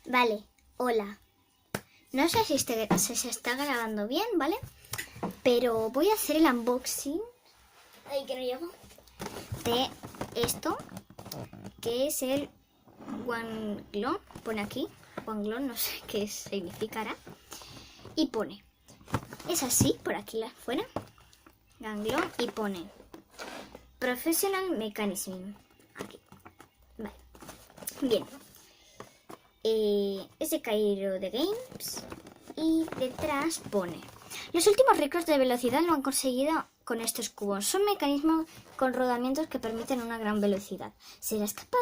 Vale, hola. No sé si se está grabando bien, ¿vale? Pero voy a hacer el unboxing. Ay, que no llego. De esto, que es el Wanglon. Pone aquí, Wanglon, no sé qué significará. Y pone, es así, por aquí afuera, Wanglon, y pone Professional Mechanism. Aquí. Vale. Bien. Es de Cairo de Games y detrás pone: los últimos récords de velocidad lo han conseguido con estos cubos. Son mecanismos con rodamientos que permiten una gran velocidad. ¿Serás capaz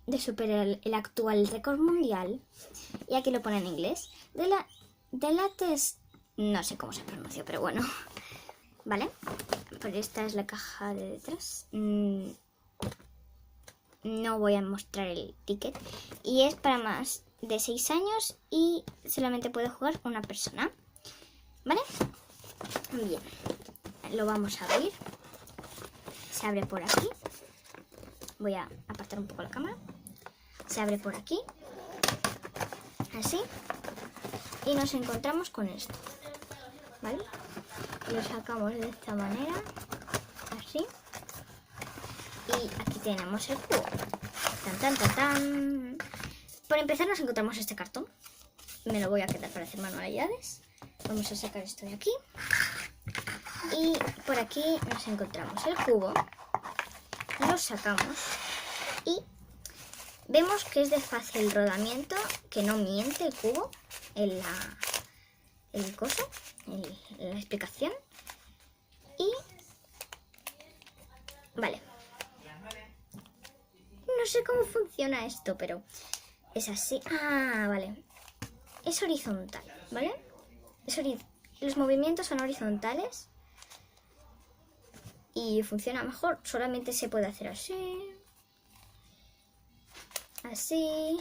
de superar el actual récord mundial? Y aquí lo pone en inglés. De la test... No sé cómo se pronuncia, pero bueno. ¿Vale? Pues esta es la caja de detrás. No voy a mostrar el ticket. Y es para más de 6 años y solamente puede jugar una persona. ¿Vale? Bien. Lo vamos a abrir. Se abre por aquí. Voy a apartar un poco la cámara. Se abre por aquí. Así. Y nos encontramos con esto. ¿Vale? Lo sacamos de esta manera. Así. Y aquí tenemos el cubo. Tan, tan, tan, tan. Por empezar nos encontramos este cartón. Me lo voy a quedar para hacer manualidades. Vamos a sacar esto de aquí. Y por aquí nos encontramos el cubo. Lo sacamos. Y vemos que es de fácil rodamiento. Que no miente el cubo. En el coso. En la explicación. Y... Vale. No sé cómo funciona esto, pero es así. Ah, vale. Es horizontal, ¿vale? Los movimientos son horizontales y funciona mejor. Solamente se puede hacer así, así,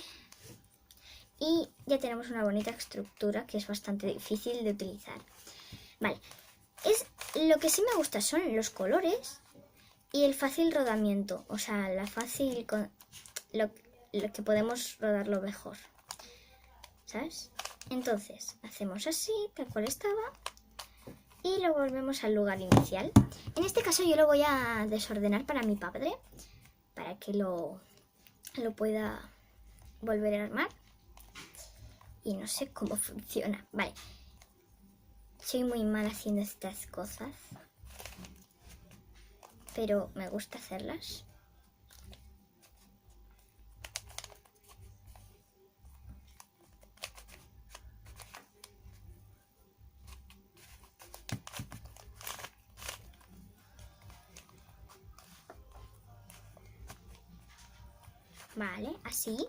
y ya tenemos una bonita estructura que es bastante difícil de utilizar. Vale, lo que sí me gusta son los colores y el fácil rodamiento, o sea, lo que podemos rodarlo mejor, ¿sabes? Entonces, hacemos así, tal cual estaba, y lo volvemos al lugar inicial. En este caso yo lo voy a desordenar para mi padre, para que lo pueda volver a armar. Y no sé cómo funciona. Vale. Soy muy mal haciendo estas cosas, pero me gusta hacerlas. Vale, así.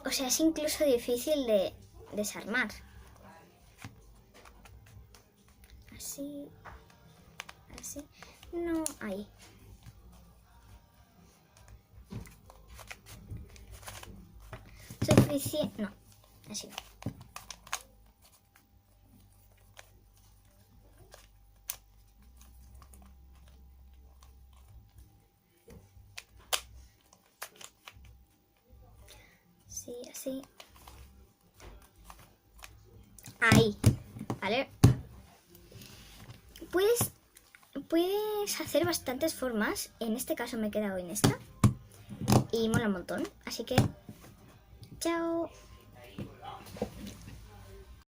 O sea, es incluso difícil de desarmar. Así. Así. No, ahí. Suficiente. No, así no. Sí, así. Ahí, ¿vale? Puedes hacer bastantes formas. En este caso me he quedado en esta. Y mola un montón. Así que, chao.